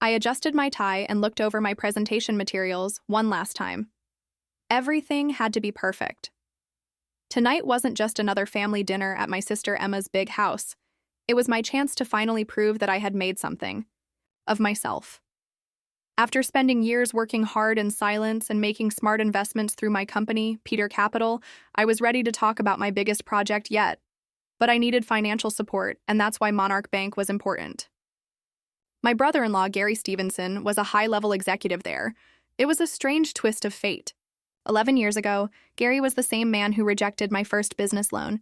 I adjusted my tie and looked over my presentation materials one last time. Everything had to be perfect. Tonight wasn't just another family dinner at my sister Emma's big house. It was my chance to finally prove that I had made something of myself. After spending years working hard in silence and making smart investments through my company, Peter Capital, I was ready to talk about my biggest project yet. But I needed financial support, and that's why Monarch Bank was important. My brother-in-law, Gary Stevenson, was a high-level executive there. It was a strange twist of fate. 11 years ago, Gary was the same man who rejected my first business loan.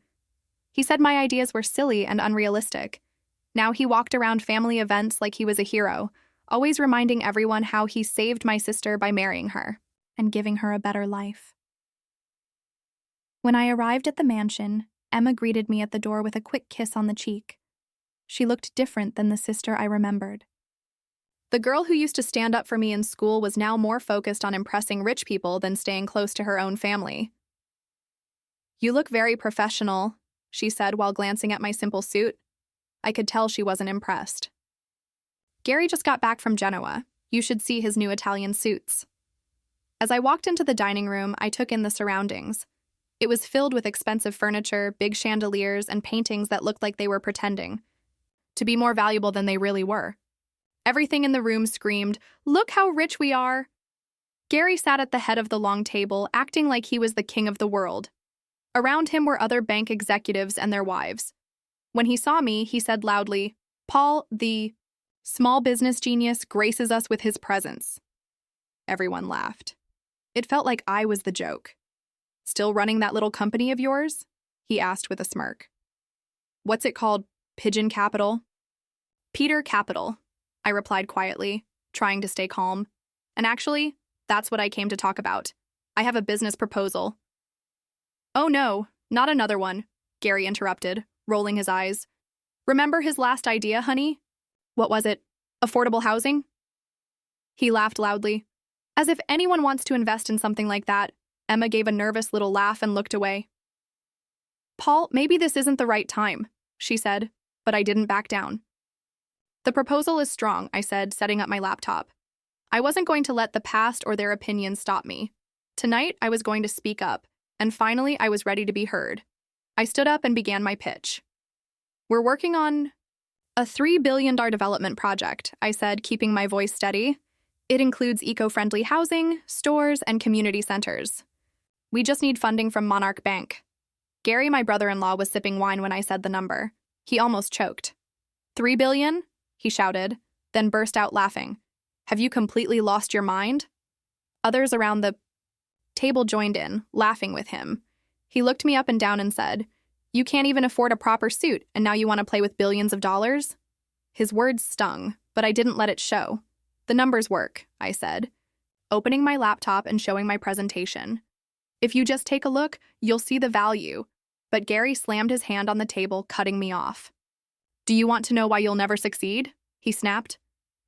He said my ideas were silly and unrealistic. Now he walked around family events like he was a hero, always reminding everyone how he saved my sister by marrying her and giving her a better life. When I arrived at the mansion, Emma greeted me at the door with a quick kiss on the cheek. She looked different than the sister I remembered. The girl who used to stand up for me in school was now more focused on impressing rich people than staying close to her own family. "You look very professional," she said while glancing at my simple suit. I could tell she wasn't impressed. "Gary just got back from Genoa. You should see his new Italian suits." As I walked into the dining room, I took in the surroundings. It was filled with expensive furniture, big chandeliers, and paintings that looked like they were pretending to be more valuable than they really were. Everything in the room screamed, "Look how rich we are!" Gary sat at the head of the long table, acting like he was the king of the world. Around him were other bank executives and their wives. When he saw me, he said loudly, "Paul, the small business genius, graces us with his presence." Everyone laughed. It felt like I was the joke. "Still running that little company of yours?" he asked with a smirk. "What's it called? Pigeon Capital?" "Peter Capital," I replied quietly, trying to stay calm. "And actually, that's what I came to talk about. I have a business proposal." "Oh no, not another one," Gary interrupted, rolling his eyes. "Remember his last idea, honey? What was it? Affordable housing?" He laughed loudly. "As if anyone wants to invest in something like that." Emma gave a nervous little laugh and looked away. "Paul, maybe this isn't the right time," she said, but I didn't back down. "The proposal is strong," I said, setting up my laptop. I wasn't going to let the past or their opinions stop me. Tonight, I was going to speak up, and finally, I was ready to be heard. I stood up and began my pitch. "We're working on a $3 billion development project," I said, keeping my voice steady. "It includes eco-friendly housing, stores, and community centers. We just need funding from Monarch Bank." Gary, my brother-in-law, was sipping wine when I said the number. He almost choked. $3 billion? He shouted, then burst out laughing. "Have you completely lost your mind?" Others around the table joined in, laughing with him. He looked me up and down and said, "You can't even afford a proper suit, and now you want to play with billions of dollars?" His words stung, but I didn't let it show. "The numbers work," I said, opening my laptop and showing my presentation. "If you just take a look, you'll see the value." But Gary slammed his hand on the table, cutting me off. "Do you want to know why you'll never succeed?" he snapped.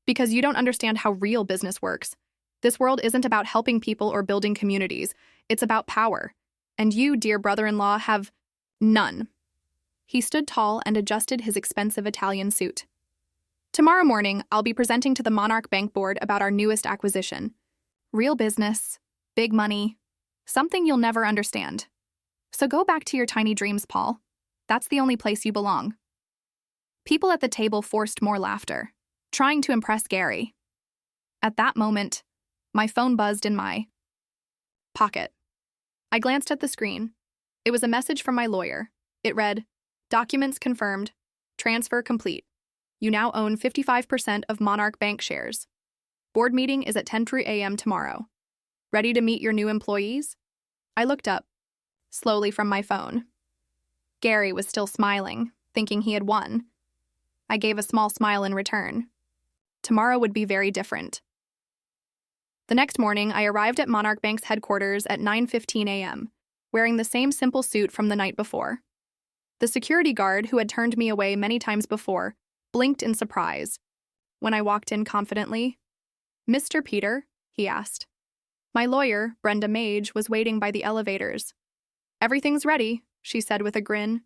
"Because you don't understand how real business works. This world isn't about helping people or building communities. It's about power. And you, dear brother-in-law, have none." He stood tall and adjusted his expensive Italian suit. "Tomorrow morning, I'll be presenting to the Monarch Bank Board about our newest acquisition. Real business, big money, something you'll never understand. So go back to your tiny dreams, Paul. That's the only place you belong." People at the table forced more laughter, trying to impress Gary. At that moment, my phone buzzed in my pocket. I glanced at the screen. It was a message from my lawyer. It read, "Documents confirmed. Transfer complete. You now own 55% of Monarch Bank shares. Board meeting is at 10 a.m. tomorrow. Ready to meet your new employees?" I looked up, slowly from my phone. Gary was still smiling, thinking he had won. I gave a small smile in return. Tomorrow would be very different. The next morning, I arrived at Monarch Bank's headquarters at 9:15 a.m., wearing the same simple suit from the night before. The security guard, who had turned me away many times before, blinked in surprise. When I walked in confidently, "Mr. Peter?" he asked. My lawyer, Brenda Mage, was waiting by the elevators. "Everything's ready," she said with a grin.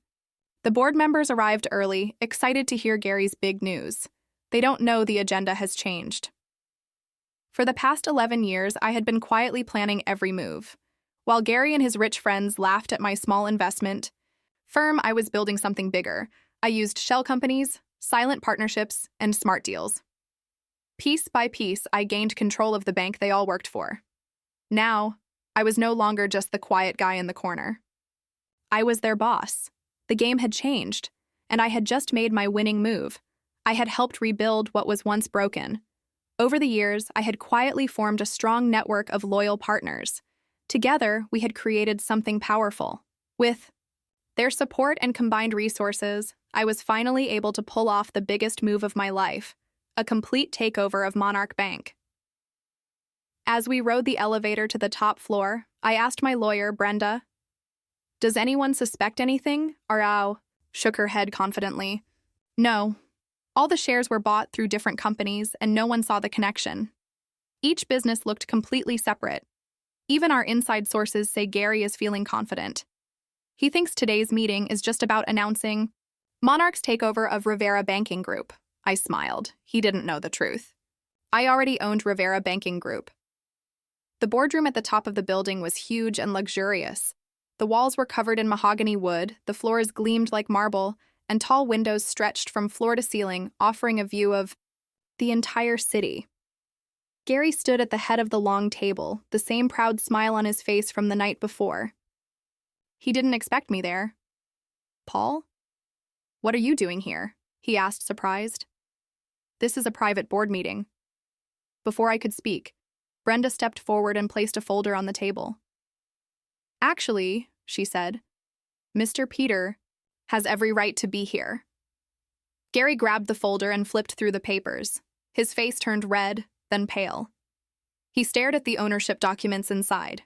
The board members arrived early, excited to hear Gary's big news. They don't know the agenda has changed. For the past 11 years, I had been quietly planning every move. While Gary and his rich friends laughed at my small investment firm, I was building something bigger. I used shell companies, silent partnerships, and smart deals. Piece by piece, I gained control of the bank they all worked for. Now, I was no longer just the quiet guy in the corner. I was their boss. The game had changed, and I had just made my winning move. I had helped rebuild what was once broken. Over the years, I had quietly formed a strong network of loyal partners. Together, we had created something powerful. With their support and combined resources, I was finally able to pull off the biggest move of my life, a complete takeover of Monarch Bank. As we rode the elevator to the top floor, I asked my lawyer, Brenda, "Does anyone suspect anything?" Arau shook her head confidently. "No. All the shares were bought through different companies, and no one saw the connection. Each business looked completely separate. Even our inside sources say Gary is feeling confident. He thinks today's meeting is just about announcing Monarch's takeover of Rivera Banking Group." I smiled. He didn't know the truth. I already owned Rivera Banking Group. The boardroom at the top of the building was huge and luxurious. The walls were covered in mahogany wood, the floors gleamed like marble, and tall windows stretched from floor to ceiling, offering a view of the entire city. Gary stood at the head of the long table, the same proud smile on his face from the night before. He didn't expect me there. "Paul? What are you doing here?" he asked, surprised. "This is a private board meeting." Before I could speak, Brenda stepped forward and placed a folder on the table. "Actually," she said, "Mr. Peter has every right to be here." Gary grabbed the folder and flipped through the papers. His face turned red, then pale. He stared at the ownership documents inside.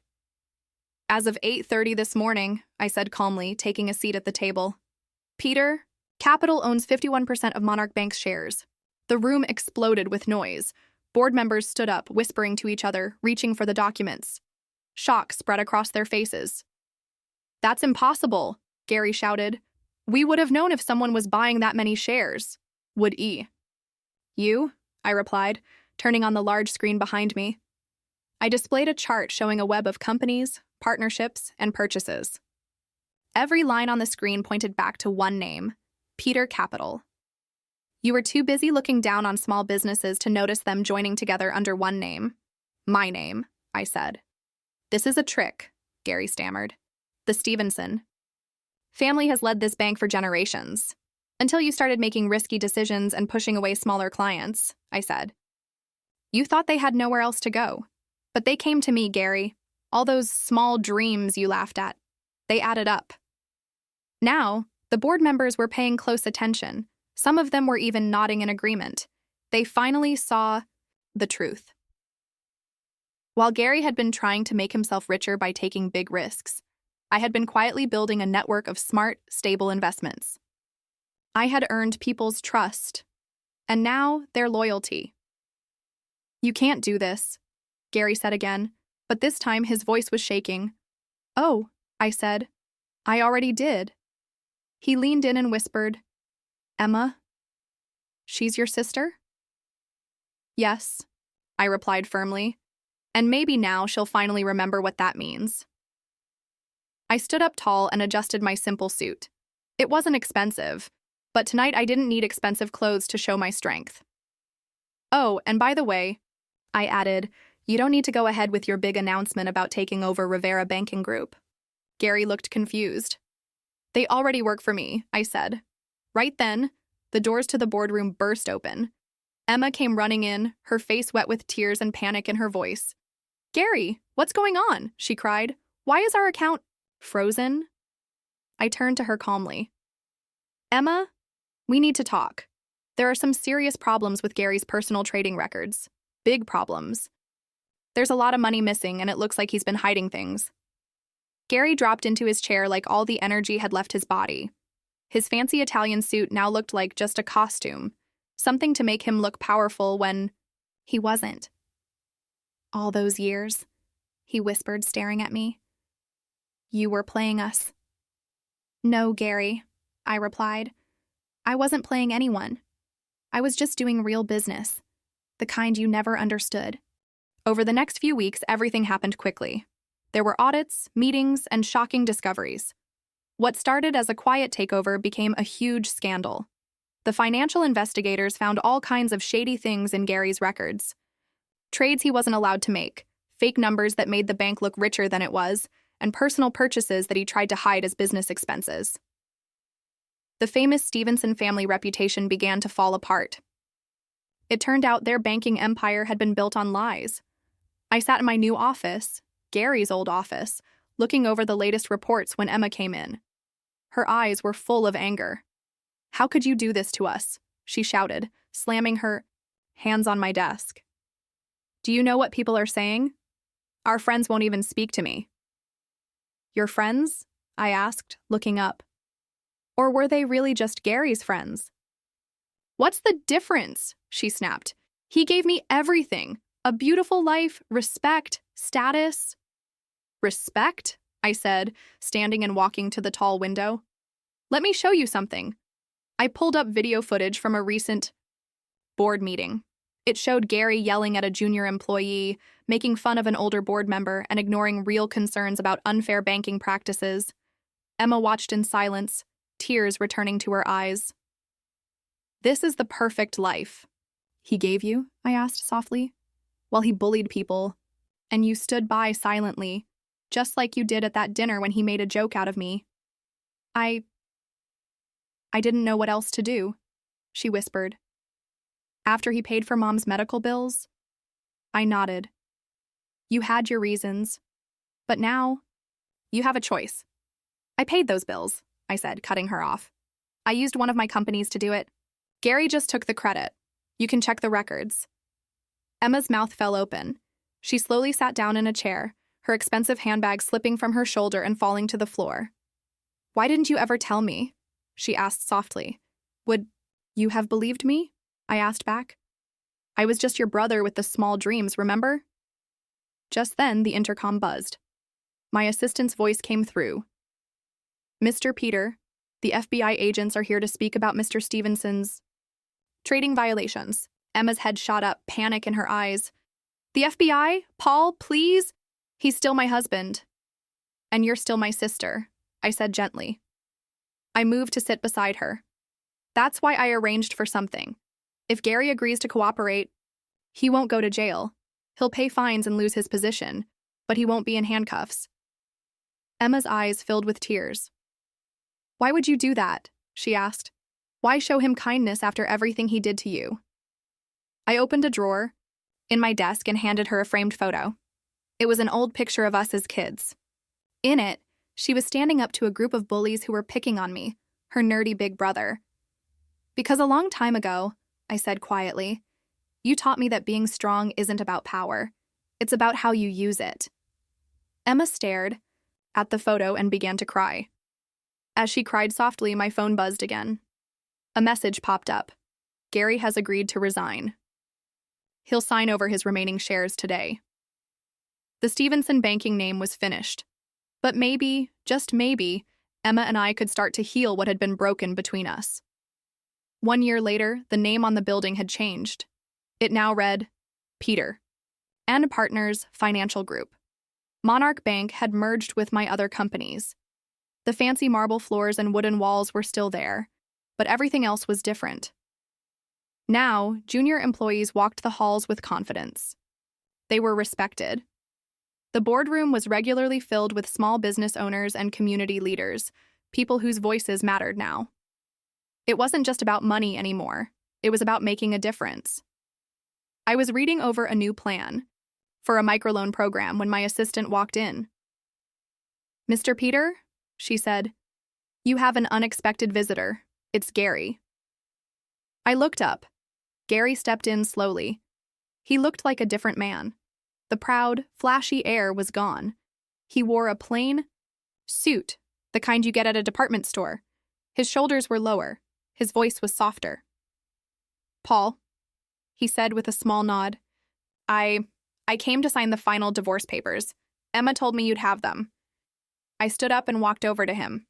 "As of 8:30 this morning," I said calmly, taking a seat at the table, "Peter, Capital owns 51% of Monarch Bank's shares." The room exploded with noise. Board members stood up, whispering to each other, reaching for the documents. Shock spread across their faces. "That's impossible," Gary shouted. "We would have known if someone was buying that many shares." "Would E?" "You?" I replied, turning on the large screen behind me. I displayed a chart showing a web of companies, partnerships, and purchases. Every line on the screen pointed back to one name: Peter Capital. You were too busy looking down on small businesses to notice them joining together under one name. "My name," I said. "This is a trick," Gary stammered. "The Stevenson family has led this bank for generations. Until you started making risky decisions and pushing away smaller clients," I said. "You thought they had nowhere else to go. But they came to me, Gary. All those small dreams you laughed at, they added up." Now, the board members were paying close attention. Some of them were even nodding in agreement. They finally saw the truth. While Gary had been trying to make himself richer by taking big risks, I had been quietly building a network of smart, stable investments. I had earned people's trust, and now their loyalty. "You can't do this," Gary said again, but this time his voice was shaking. "Oh," I said, "I already did." He leaned in and whispered, "Emma? She's your sister?" "Yes," I replied firmly, "and maybe now she'll finally remember what that means." I stood up tall and adjusted my simple suit. It wasn't expensive, but tonight I didn't need expensive clothes to show my strength. "Oh, and by the way," I added, "you don't need to go ahead with your big announcement about taking over Rivera Banking Group." Gary looked confused. "They already work for me," I said. Right then, the doors to the boardroom burst open. Emma came running in, her face wet with tears and panic in her voice. "Gary, what's going on?" she cried. "Why is our account frozen?" I turned to her calmly. "Emma, we need to talk. There are some serious problems with Gary's personal trading records. Big problems. There's a lot of money missing, and it looks like he's been hiding things." Gary dropped into his chair like all the energy had left his body. His fancy Italian suit now looked like just a costume, something to make him look powerful when he wasn't. "All those years," he whispered, staring at me. "You were playing us." "No, Gary," I replied. "I wasn't playing anyone. I was just doing real business, the kind you never understood." Over the next few weeks, everything happened quickly. There were audits, meetings, and shocking discoveries. What started as a quiet takeover became a huge scandal. The financial investigators found all kinds of shady things in Gary's records. Trades he wasn't allowed to make, fake numbers that made the bank look richer than it was, and personal purchases that he tried to hide as business expenses. The famous Stevenson family reputation began to fall apart. It turned out their banking empire had been built on lies. I sat in my new office, Gary's old office, looking over the latest reports when Emma came in. Her eyes were full of anger. "How could you do this to us?" she shouted, slamming her hands on my desk. "Do you know what people are saying? Our friends won't even speak to me." "Your friends?" I asked, looking up. Or were they really just Gary's friends? "What's the difference?" she snapped. "He gave me everything. A beautiful life, respect, status." "Respect?" I said, standing and walking to the tall window. "Let me show you something." I pulled up video footage from a recent board meeting. It showed Gary yelling at a junior employee, making fun of an older board member, and ignoring real concerns about unfair banking practices. Emma watched in silence, tears returning to her eyes. "This is the perfect life." "He gave you?" I asked softly. "While he bullied people, and you stood by silently, just like you did at that dinner when he made a joke out of me." I didn't know what else to do," she whispered. "After he paid for Mom's medical bills?" I nodded. "You had your reasons, but now you have a choice." "I paid those bills," I said, cutting her off. "I used one of my companies to do it. Gary just took the credit. You can check the records." Emma's mouth fell open. She slowly sat down in a chair, her expensive handbag slipping from her shoulder and falling to the floor. "Why didn't you ever tell me?" she asked softly. "Would you have believed me?" I asked back. "I was just your brother with the small dreams, remember?" Just then, the intercom buzzed. My assistant's voice came through. "Mr. Peter, the FBI agents are here to speak about Mr. Stevenson's trading violations." Emma's head shot up, panic in her eyes. "The FBI? Paul, please? He's still my husband." "And you're still my sister," I said gently. I moved to sit beside her. "That's why I arranged for something. If Gary agrees to cooperate, he won't go to jail. He'll pay fines and lose his position, but he won't be in handcuffs." Emma's eyes filled with tears. "Why would you do that?" she asked. "Why show him kindness after everything he did to you?" I opened a drawer in my desk and handed her a framed photo. It was an old picture of us as kids. In it, she was standing up to a group of bullies who were picking on me, her nerdy big brother. "Because a long time ago," I said quietly, "you taught me that being strong isn't about power. It's about how you use it." Emma stared at the photo and began to cry. As she cried softly, my phone buzzed again. A message popped up. "Gary has agreed to resign. He'll sign over his remaining shares today." The Stevenson banking name was finished. But maybe, just maybe, Emma and I could start to heal what had been broken between us. 1 year later, the name on the building had changed. It now read, Peter and Partners Financial Group. Monarch Bank had merged with my other companies. The fancy marble floors and wooden walls were still there, but everything else was different. Now, junior employees walked the halls with confidence. They were respected. The boardroom was regularly filled with small business owners and community leaders, people whose voices mattered now. It wasn't just about money anymore. It was about making a difference. I was reading over a new plan for a microloan program when my assistant walked in. "Mr. Peter," she said, "you have an unexpected visitor. It's Gary." I looked up. Gary stepped in slowly. He looked like a different man. The proud, flashy air was gone. He wore a plain suit, the kind you get at a department store. His shoulders were lower. His voice was softer. "Paul," he said with a small nod, I came to sign the final divorce papers. Emma told me you'd have them." I stood up and walked over to him.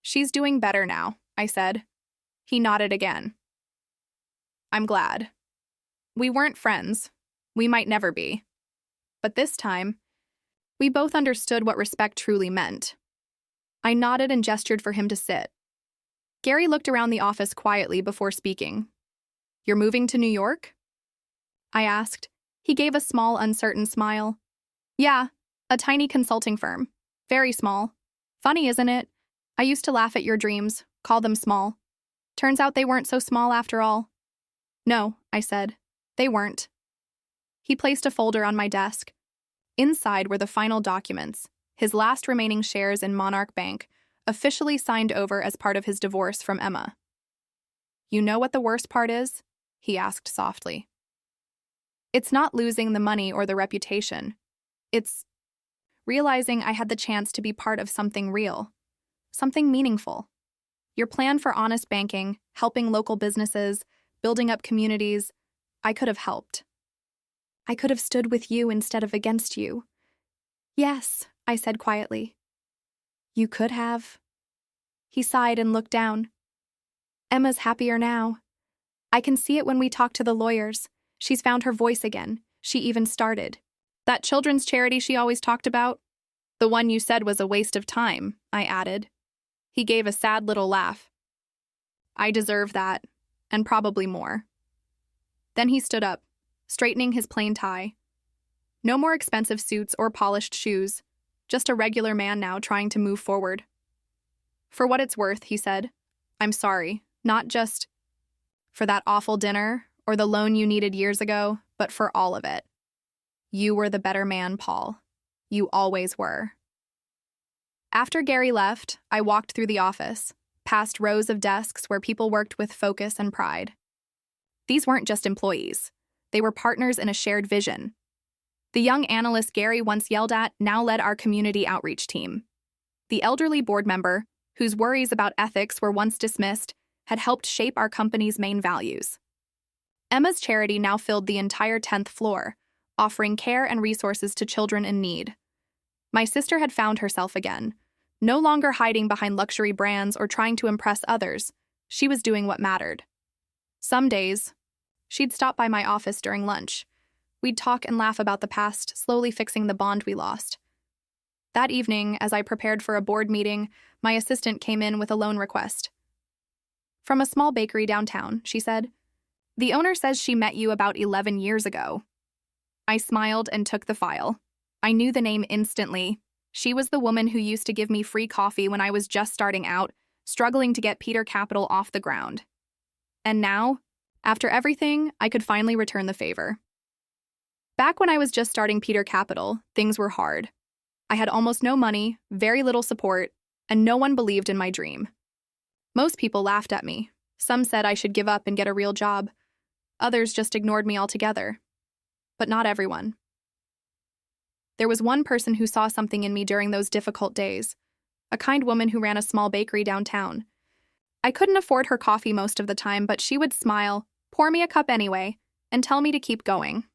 "She's doing better now," I said. He nodded again. "I'm glad. We weren't friends. We might never be. But this time, we both understood what respect truly meant. I nodded and gestured for him to sit. Gary looked around the office quietly before speaking. You're moving to New York? I asked. He gave a small, uncertain smile. Yeah, a tiny consulting firm. Very small. Funny, isn't it? I used to laugh at your dreams, call them small. Turns out they weren't so small after all. No, I said. They weren't. He placed a folder on my desk. Inside were the final documents, his last remaining shares in Monarch Bank, officially signed over as part of his divorce from Emma. You know what the worst part is? He asked softly. It's not losing the money or the reputation. It's realizing I had the chance to be part of something real, something meaningful. Your plan for honest banking, helping local businesses, building up communities, I could have helped. I could have stood with you instead of against you. Yes, I said quietly. You could have. He sighed and looked down. Emma's happier now. I can see it when we talk to the lawyers. She's found her voice again. She even started. That children's charity she always talked about? The one you said was a waste of time, I added. He gave a sad little laugh. I deserve that, and probably more. Then he stood up, straightening his plain tie. No more expensive suits or polished shoes, just a regular man now trying to move forward. For what it's worth, he said, I'm sorry, not just for that awful dinner or the loan you needed years ago, but for all of it. You were the better man, Paul. You always were. After Gary left, I walked through the office, past rows of desks where people worked with focus and pride. These weren't just employees. They were partners in a shared vision. The young analyst Gary once yelled at now led our community outreach team. The elderly board member, whose worries about ethics were once dismissed, had helped shape our company's main values. Emma's charity now filled the entire 10th floor, offering care and resources to children in need. My sister had found herself again, no longer hiding behind luxury brands or trying to impress others. She was doing what mattered. Some days, she'd stop by my office during lunch. We'd talk and laugh about the past, slowly fixing the bond we lost. That evening, as I prepared for a board meeting, my assistant came in with a loan request. From a small bakery downtown, she said, The owner says she met you about 11 years ago. I smiled and took the file. I knew the name instantly. She was the woman who used to give me free coffee when I was just starting out, struggling to get Peter Capital off the ground. And now, after everything, I could finally return the favor. Back when I was just starting Peter Capital, things were hard. I had almost no money, very little support, and no one believed in my dream. Most people laughed at me. Some said I should give up and get a real job. Others just ignored me altogether. But not everyone. There was one person who saw something in me during those difficult days, a kind woman who ran a small bakery downtown. I couldn't afford her coffee most of the time, but she would smile, pour me a cup anyway, and tell me to keep going.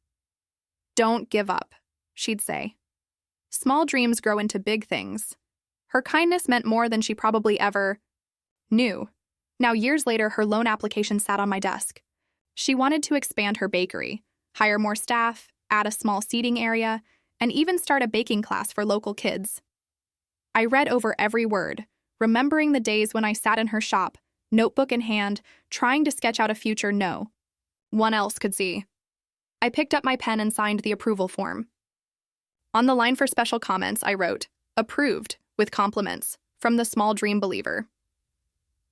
Don't give up, she'd say. Small dreams grow into big things. Her kindness meant more than she probably ever knew. Now, years later, her loan application sat on my desk. She wanted to expand her bakery, hire more staff, add a small seating area, and even start a baking class for local kids. I read over every word, remembering the days when I sat in her shop, notebook in hand, trying to sketch out a future no one else could see. I picked up my pen and signed the approval form. On the line for special comments, I wrote, "Approved," with compliments, from the small dream believer.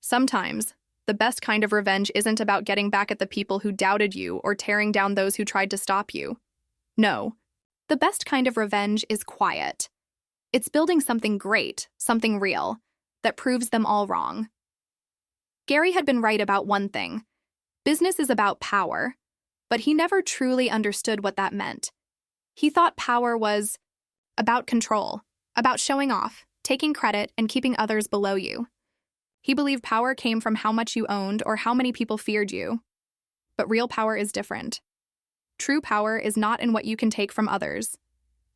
Sometimes, the best kind of revenge isn't about getting back at the people who doubted you or tearing down those who tried to stop you. No, the best kind of revenge is quiet. It's building something great, something real, that proves them all wrong. Gary had been right about one thing. Business is about power, but he never truly understood what that meant. He thought power was about control, about showing off, taking credit, and keeping others below you. He believed power came from how much you owned or how many people feared you. But real power is different. True power is not in what you can take from others.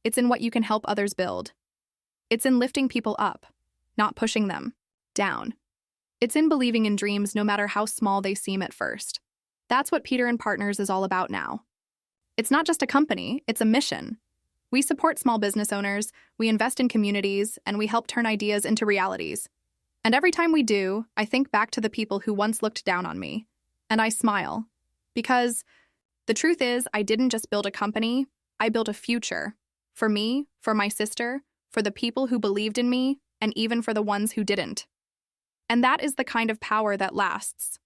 It's in what you can help others build. It's in lifting people up, not pushing them down. It's in believing in dreams no matter how small they seem at first. That's what Peter and Partners is all about now. It's not just a company, it's a mission. We support small business owners, we invest in communities, and we help turn ideas into realities. And every time we do, I think back to the people who once looked down on me. And I smile. Because the truth is, I didn't just build a company, I built a future. For me, for my sister, for the people who believed in me, and even for the ones who didn't. And that is the kind of power that lasts.